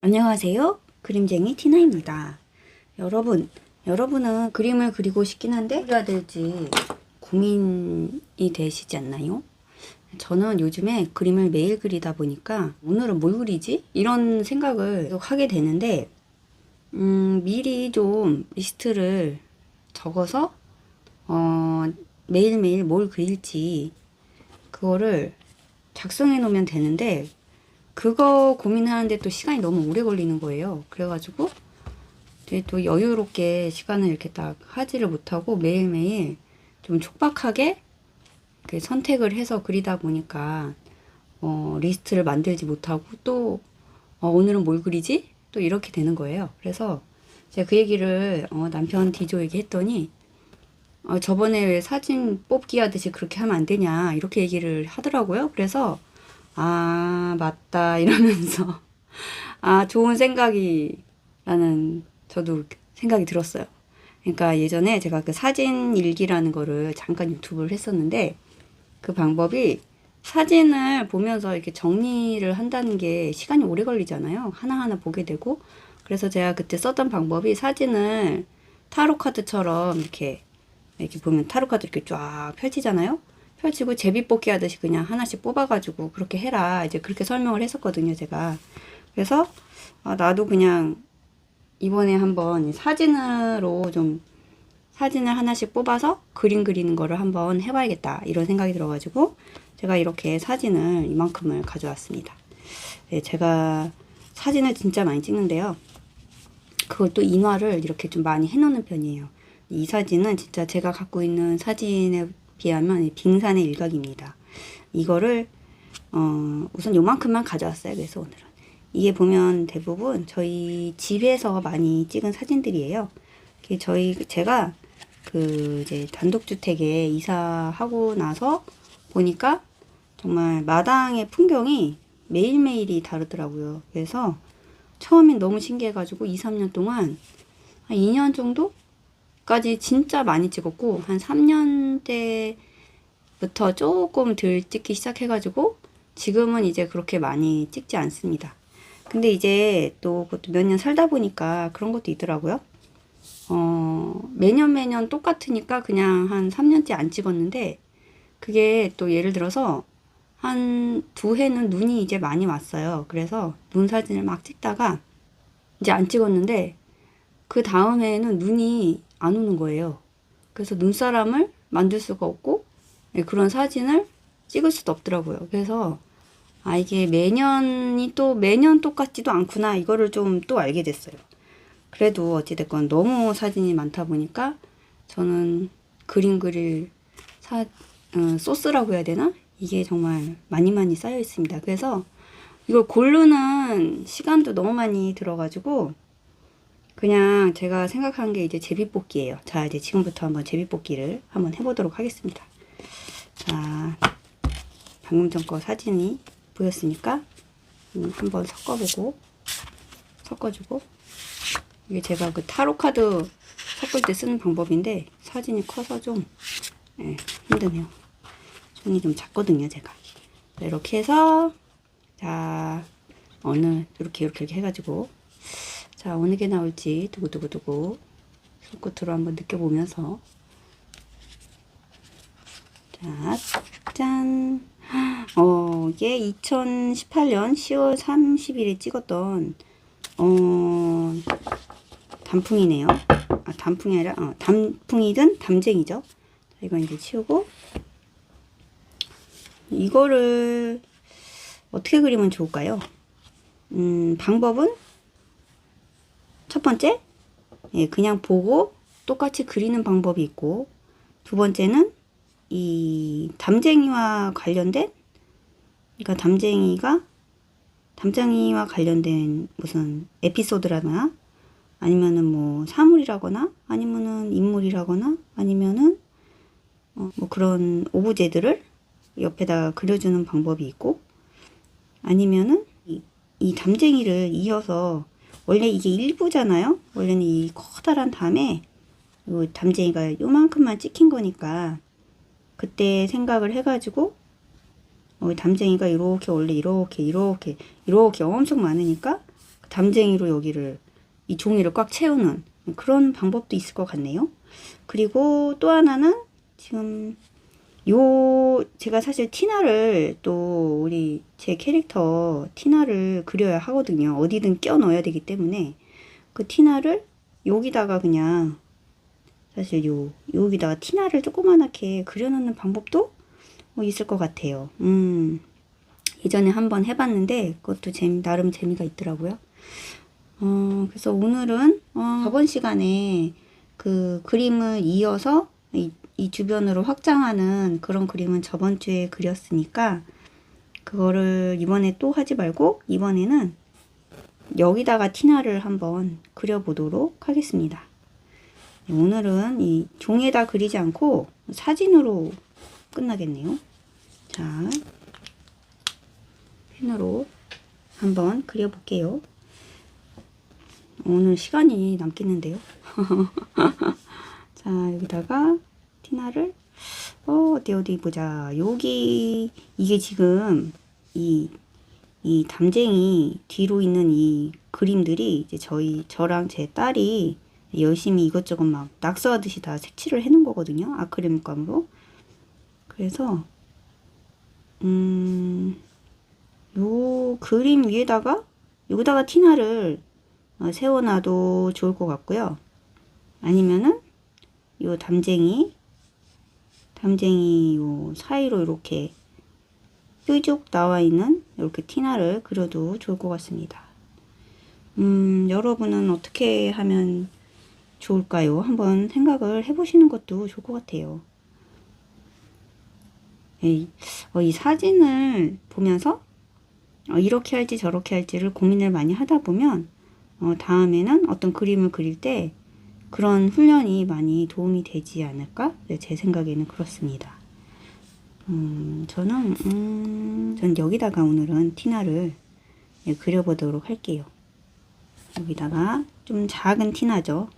안녕하세요. 그림쟁이 티나입니다. 여러분은 그림을 그리고 싶긴 한데 뭘 해야 될지 고민이 되시지 않나요? 저는 요즘에 그림을 매일 그리다 보니까 오늘은 뭘 그리지? 이런 생각을 계속 하게 되는데 미리 좀 리스트를 적어서 매일매일 뭘 그릴지 그거를 작성해 놓으면 되는데 그거 고민하는데 또 시간이 너무 오래 걸리는 거예요. 그래가지고 이제 또 여유롭게 시간을 이렇게 딱 하지를 못하고 매일매일 좀 촉박하게 이렇게 선택을 해서 그리다 보니까 리스트를 만들지 못하고 또 오늘은 뭘 그리지? 또 이렇게 되는 거예요. 그래서 제가 그 얘기를 남편 디조에게 했더니 저번에 왜 사진 뽑기 하듯이 그렇게 하면 안 되냐 이렇게 얘기를 하더라고요. 그래서 맞다 이러면서 좋은 생각이라는 저도 생각이 들었어요. 그러니까 예전에 제가 그 사진 일기라는 거를 잠깐 유튜브를 했었는데 그 방법이 사진을 보면서 이렇게 정리를 한다는 게 시간이 오래 걸리잖아요. 하나하나 보게 되고. 그래서 제가 그때 썼던 방법이 사진을 타로 카드처럼 이렇게 보면 타로 카드 이렇게 쫙 펼치잖아요. 펼치고 제비뽑기 하듯이 그냥 하나씩 뽑아가지고 그렇게 해라. 이제 그렇게 설명을 했었거든요, 제가. 그래서 나도 그냥 이번에 한번 사진으로 좀 사진을 하나씩 뽑아서 그림 그리는 거를 한번 해봐야겠다. 이런 생각이 들어가지고 제가 이렇게 사진을 이만큼을 가져왔습니다. 네, 제가 사진을 진짜 많이 찍는데요. 그걸 또 인화를 이렇게 좀 많이 해놓는 편이에요. 이 사진은 진짜 제가 갖고 있는 사진에 비하면 빙산의 일각입니다. 이거를 우선 요만큼만 가져왔어요. 그래서 오늘은 이게 보면 대부분 저희 집에서 많이 찍은 사진들이에요. 제가 그 이제 단독주택에 이사하고 나서 보니까 정말 마당의 풍경이 매일매일이 다르더라고요. 그래서 처음엔 너무 신기해가지고 2, 3년 동안 한 2년 정도까지 진짜 많이 찍었고 한 3년 때부터 조금 덜 찍기 시작해가지고 지금은 이제 그렇게 많이 찍지 않습니다. 근데 이제 또 그것도 몇 년 살다 보니까 그런 것도 있더라고요. 매년 똑같으니까 그냥 한 3년째 안 찍었는데 그게 또 예를 들어서 한 2해는 눈이 이제 많이 왔어요. 그래서 눈 사진을 막 찍다가 이제 안 찍었는데 그 다음 해에는 눈이 안 오는 거예요. 그래서 눈사람을 만들 수가 없고 그런 사진을 찍을 수도 없더라고요. 그래서 이게 매년 똑같지도 않구나 이거를 좀 또 알게 됐어요. 그래도 어찌됐건 너무 사진이 많다 보니까 저는 그림 그릴 소스라고 해야 되나? 이게 정말 많이 쌓여 있습니다. 그래서 이걸 고르는 시간도 너무 많이 들어가지고 그냥 제가 생각한 게 이제 제비뽑기예요. 자, 이제 지금부터 한번 제비뽑기를 한번 해보도록 하겠습니다. 자, 방금 전 거 사진이 보였으니까 한번 섞어주고 이게 제가 그 타로 카드 섞을 때 쓰는 방법인데 사진이 커서 좀 힘드네요. 손이 좀 작거든요, 제가. 이렇게 해서 자, 이렇게 해가지고 자, 어느 게 나올지 두고두고 손끝으로 한번 느껴보면서 자, 짠. 이게 2018년 10월 30일에 찍었던 단풍이네요. 단풍이 아니라 단풍이든 담쟁이죠. 자, 이건 이제 치우고 이거를 어떻게 그리면 좋을까요? 방법은 첫 번째 그냥 보고 똑같이 그리는 방법이 있고 두 번째는 이 담쟁이와 관련된 그러니까 담쟁이와 관련된 무슨 에피소드라거나 아니면은 뭐 사물이라거나 아니면은 인물이라거나 아니면은 뭐 그런 오브제들을 옆에다 그려주는 방법이 있고 아니면은 이 담쟁이를 이어서 원래 이게 일부잖아요. 원래는 이 커다란 담에 이 담쟁이가 요만큼만 찍힌 거니까 그때 생각을 해가지고 담쟁이가 이렇게 원래 이렇게 엄청 많으니까 담쟁이로 여기를 이 종이를 꽉 채우는 그런 방법도 있을 것 같네요. 그리고 또 하나는 지금 제가 사실 티나를 또 우리 제 캐릭터 티나를 그려야 하거든요. 어디든 껴 넣어야 되기 때문에 그 티나를 여기다가 그냥 사실 여기다가 티나를 조그만하게 그려놓는 방법도 있을 것 같아요. 예전에 한번 해봤는데 그것도 나름 재미가 있더라고요. 그래서 오늘은 저번 시간에 그 그림을 이어서 이 주변으로 확장하는 그런 그림은 저번 주에 그렸으니까 그거를 이번에 또 하지 말고 이번에는 여기다가 티나를 한번 그려보도록 하겠습니다. 오늘은 이 종에다 그리지 않고 사진으로 끝나겠네요. 자, 펜으로 한번 그려볼게요. 오늘 시간이 남겠는데요. 자, 여기다가 티나를 어디 보자. 여기 이게 지금 이 담쟁이 뒤로 있는 이 그림들이 이제 저랑 제 딸이 열심히 이것저것 막 낙서하듯이 다 색칠을 해놓은 거거든요. 아크릴감으로. 그래서 요 그림 위에다가 여기다가 티나를 세워놔도 좋을 것 같고요. 아니면은 요 담쟁이 요 사이로 이렇게 뾰족 나와 있는 이렇게 티나를 그려도 좋을 것 같습니다. 여러분은 어떻게 하면 좋을까요? 한번 생각을 해보시는 것도 좋을 것 같아요. 이 사진을 보면서 이렇게 할지 저렇게 할지를 고민을 많이 하다 보면 다음에는 어떤 그림을 그릴 때 그런 훈련이 많이 도움이 되지 않을까? 네, 제 생각에는 그렇습니다. 전 여기다가 오늘은 티나를 그려보도록 할게요. 여기다가 좀 작은 티나죠.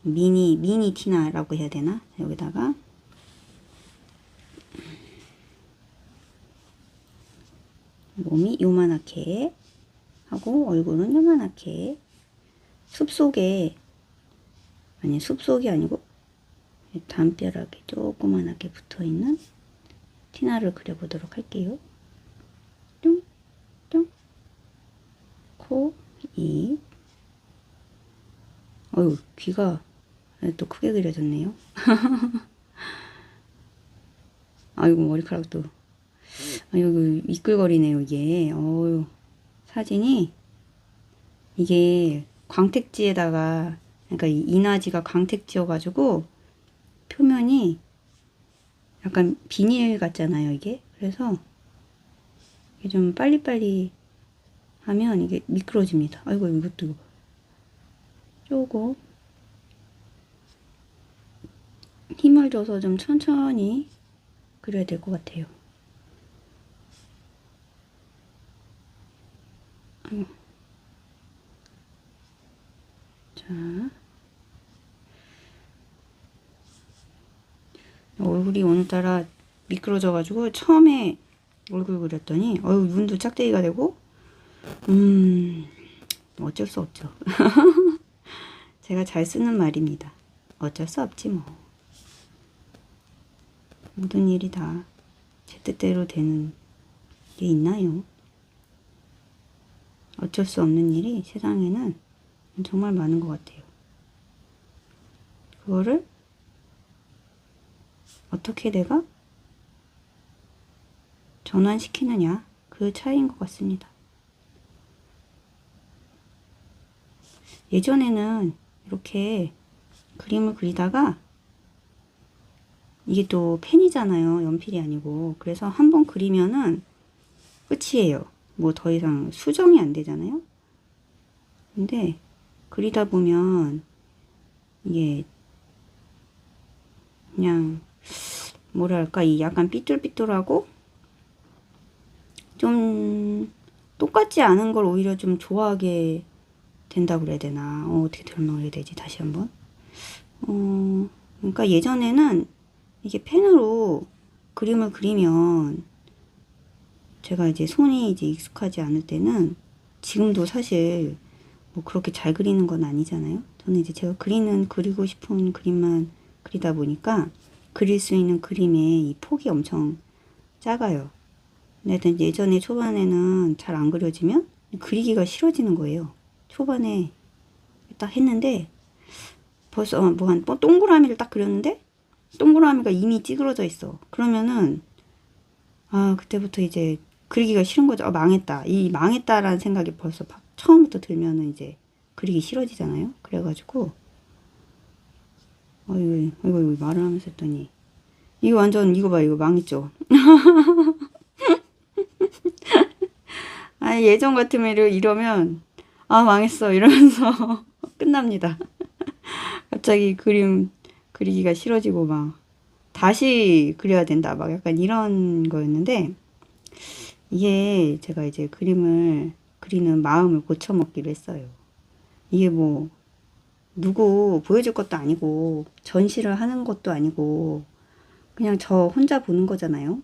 미니 티나라고 해야 되나? 여기다가 몸이 요만하게 하고 얼굴은 요만하게 숲속이 아니고 담벼락에 조그만하게 붙어있는 티나를 그려보도록 할게요. 뿅뿅 코, 입 귀가 또 크게 그려졌네요. 아이고 머리카락도 여기 미끌거리네요 이게. 사진이 이게 광택지에다가 그러니까 이 인화지가 광택지여 가지고 표면이 약간 비닐 같잖아요 이게. 그래서 이게 좀 빨리빨리 하면 이게 미끄러집니다. 아이고 이것도 조금 힘을 줘서 좀 천천히 그려야 될 것 같아요. 자, 얼굴이 오늘따라 미끄러져 가지고 처음에 얼굴 그렸더니 눈도 짝대기가 되고 어쩔 수 없죠. 제가 잘 쓰는 말입니다. 어쩔 수 없지 뭐. 모든 일이 다 제 뜻대로 되는 게 있나요? 어쩔 수 없는 일이 세상에는 정말 많은 것 같아요. 그거를 어떻게 내가 전환시키느냐, 그 차이인 것 같습니다. 예전에는 이렇게 그림을 그리다가 이게 또 펜이잖아요. 연필이 아니고. 그래서 한번 그리면은 끝이에요. 뭐 더 이상 수정이 안 되잖아요. 근데 그리다 보면 이게 그냥 뭐랄까 이 약간 삐뚤삐뚤하고 좀 똑같지 않은 걸 오히려 좀 좋아하게 된다고 그래야 되나. 어떻게 설명을 해야 되지? 다시 한번. 그러니까 예전에는 이게 펜으로 그림을 그리면 제가 이제 손이 이제 익숙하지 않을 때는 지금도 사실 뭐 그렇게 잘 그리는 건 아니잖아요. 저는 이제 제가 그리고 싶은 그림만 그리다 보니까 그릴 수 있는 그림의 이 폭이 엄청 작아요. 근데 하여튼 예전에 초반에는 잘 안 그려지면 그리기가 싫어지는 거예요. 초반에 딱 했는데 벌써 뭐 한 동그라미를 딱 그렸는데 동그라미가 이미 찌그러져 있어. 그러면은 그때부터 이제 그리기가 싫은 거죠. 망했다. 이 망했다라는 생각이 벌써 처음부터 들면은 이제 그리기 싫어지잖아요. 그래가지고 이거 말을 하면서 했더니 이거 완전 이거 봐, 이거 망했죠. 예전 같으면 이러면 망했어 이러면서 끝납니다. 갑자기 그림 그리기가 싫어지고 막 다시 그려야 된다 막 약간 이런 거였는데, 이게 제가 이제 그림을 그리는 마음을 고쳐먹기로 했어요. 이게 뭐 누구 보여줄 것도 아니고 전시를 하는 것도 아니고 그냥 저 혼자 보는 거잖아요.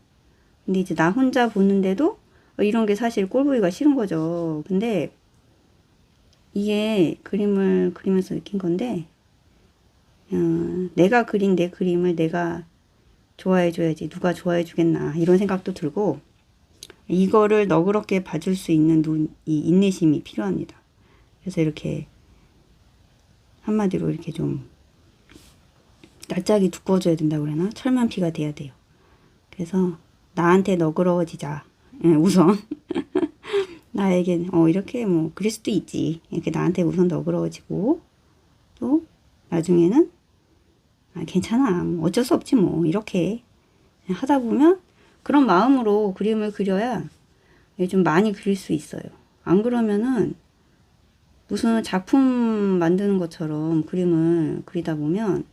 근데 이제 나 혼자 보는데도 이런 게 사실 꼴 보기가 싫은 거죠. 근데 이게 그림을 그리면서 느낀 건데, 내가 그린 내 그림을 내가 좋아해 줘야지 누가 좋아해 주겠나 이런 생각도 들고, 이거를 너그럽게 봐줄 수 있는 이 인내심이 필요합니다. 그래서 이렇게 한마디로 이렇게 좀 낯짝이 두꺼워져야 된다고 그러나, 철만 피가 돼야 돼요. 그래서 나한테 너그러워지자. 우선 나에게 이렇게 뭐 그릴 수도 있지. 이렇게 나한테 우선 너그러워지고, 또 나중에는 괜찮아. 뭐 어쩔 수 없지 뭐. 이렇게 하다 보면 그런 마음으로 그림을 그려야 좀 많이 그릴 수 있어요. 안 그러면은 무슨 작품 만드는 것처럼 그림을 그리다 보면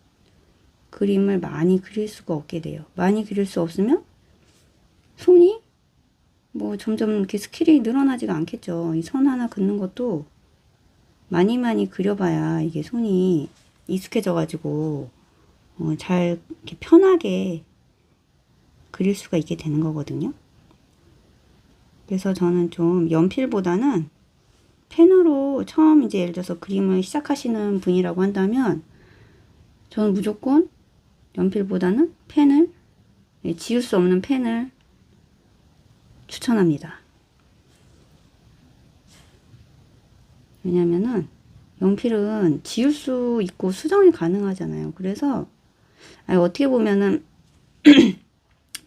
그림을 많이 그릴 수가 없게 돼요. 많이 그릴 수 없으면 손이 뭐 점점 이렇게 스킬이 늘어나지가 않겠죠. 이 선 하나 긋는 것도 많이 그려봐야 이게 손이 익숙해져 가지고 잘 이렇게 편하게 그릴 수가 있게 되는 거거든요. 그래서 저는 좀 연필보다는 펜으로 처음 이제 예를 들어서 그림을 시작하시는 분이라고 한다면 저는 무조건 연필보다는 펜을, 지울 수 없는 펜을 추천합니다. 왜냐면은 연필은 지울 수 있고 수정이 가능하잖아요. 그래서 어떻게 보면은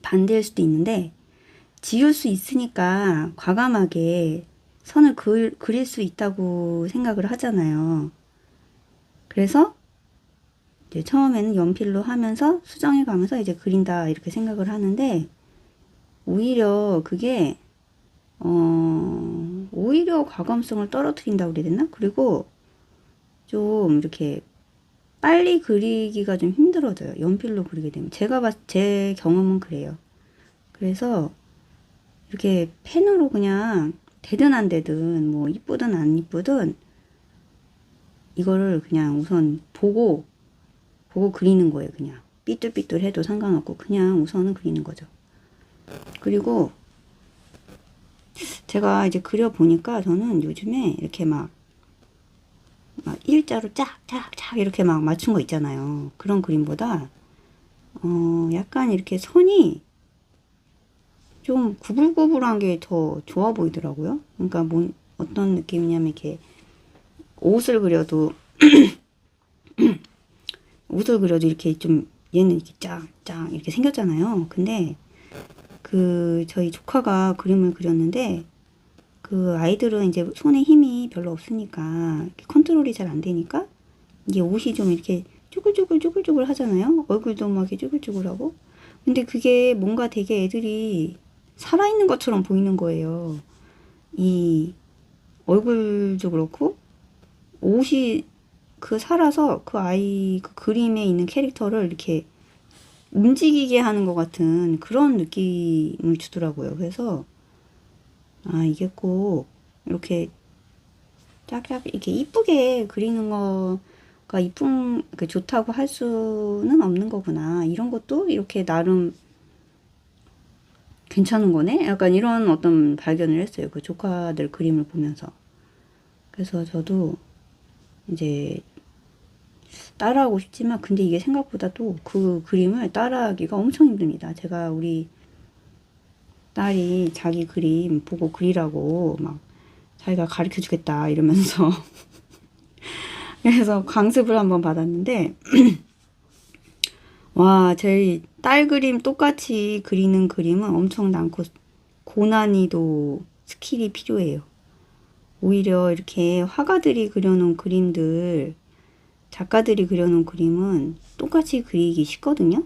반대일 수도 있는데, 지울 수 있으니까 과감하게 선을 그릴 수 있다고 생각을 하잖아요. 그래서 이제 처음에는 연필로 하면서 수정해 가면서 이제 그린다 이렇게 생각을 하는데, 오히려 그게 오히려 과감성을 떨어뜨린다고 그래야 되나? 그리고 좀 이렇게 빨리 그리기가 좀 힘들어져요. 연필로 그리게 되면. 제 경험은 그래요. 그래서 이렇게 펜으로 그냥 되든 안 되든 뭐 이쁘든 안 이쁘든 이거를 그냥 우선 보고 그리는 거예요. 그냥 삐뚤삐뚤 해도 상관없고 그냥 우선은 그리는 거죠. 그리고 제가 이제 그려보니까 저는 요즘에 이렇게 막 일자로 쫙 이렇게 막 맞춘 거 있잖아요. 그런 그림보다 약간 이렇게 선이 좀 구불구불한 게 더 좋아 보이더라고요. 그러니까 뭐 어떤 느낌이냐면 이렇게 옷을 그려도 이렇게 좀 얘는 이렇게 쫙 이렇게 생겼잖아요. 근데 저희 조카가 그림을 그렸는데 그 아이들은 이제 손에 힘이 별로 없으니까 컨트롤이 잘 안 되니까 이게 옷이 좀 이렇게 쭈글쭈글 하잖아요. 얼굴도 막 이렇게 쭈글쭈글하고. 근데 그게 뭔가 되게 애들이 살아있는 것처럼 보이는 거예요. 이 얼굴도 그렇고 옷이 살아서 그 아이 그 그림에 있는 캐릭터를 이렇게 움직이게 하는 것 같은 그런 느낌을 주더라고요. 그래서 이게 꼭 이렇게 쫙쫙 이렇게 이쁘게 그리는 거가 좋다고 할 수는 없는 거구나. 이런 것도 이렇게 나름 괜찮은 거네? 약간 이런 어떤 발견을 했어요. 그 조카들 그림을 보면서. 그래서 저도 이제 따라하고 싶지만 근데 이게 생각보다 또 그 그림을 따라하기가 엄청 힘듭니다. 제가 우리 딸이 자기 그림 보고 그리라고 막 자기가 가르쳐 주겠다 이러면서 그래서 강습을 한번 받았는데 와, 저희 딸 그림 똑같이 그리는 그림은 엄청 많고 고난이도 스킬이 필요해요. 오히려 이렇게 화가들이 그려놓은 그림들, 작가들이 그려놓은 그림은 똑같이 그리기 쉽거든요.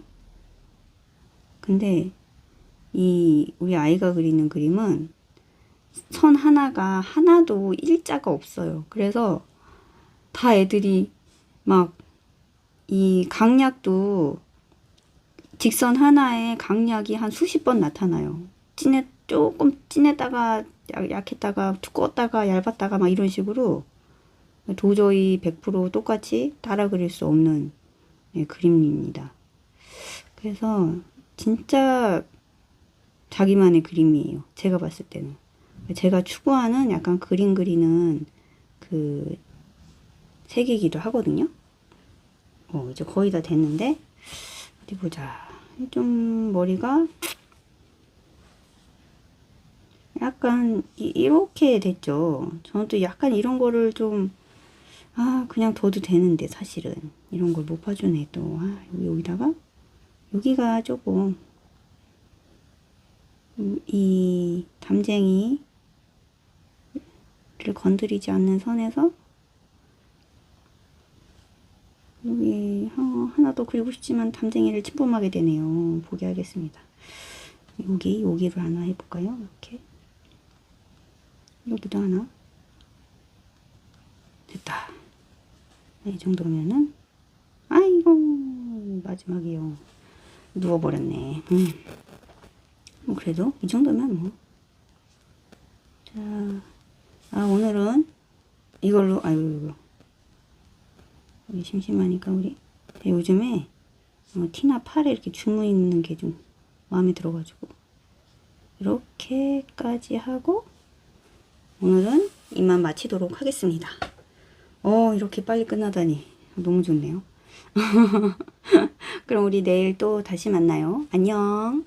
근데 이 우리 아이가 그리는 그림은 선 하나가 하나도 일자가 없어요. 그래서 다 애들이 막 이 강약도 직선 하나에 강약이 한 수십 번 나타나요. 조금 진했다가 약했다가 두꺼웠다가 얇았다가 막 이런 식으로 도저히 100% 똑같이 따라 그릴 수 없는 그림입니다. 그래서 진짜 자기만의 그림이에요. 제가 봤을 때는. 제가 추구하는 약간 그림 그리는 그 세계이기도 하거든요. 이제 거의 다 됐는데 어디 보자. 좀 머리가 약간 이렇게 됐죠. 저는 또 약간 이런 거를 좀 그냥 둬도 되는데 사실은 이런 걸 못 봐주네 또. 여기다가 여기가 조금 이 담쟁이를 건드리지 않는 선에서 여기 하나 더 그리고 싶지만 담쟁이를 침범하게 되네요. 포기하겠습니다. 여기를 하나 해볼까요? 이렇게 여기도 하나 됐다. 이 정도면은 아이고 마지막이요. 누워버렸네. 뭐 그래도 이 정도면 뭐. 자, 오늘은 이걸로 아유 우리 심심하니까 우리 요즘에 티나 팔에 이렇게 주무 있는 게 좀 마음에 들어가지고 이렇게까지 하고 오늘은 이만 마치도록 하겠습니다. 이렇게 빨리 끝나다니 너무 좋네요. 그럼 우리 내일 또 다시 만나요. 안녕.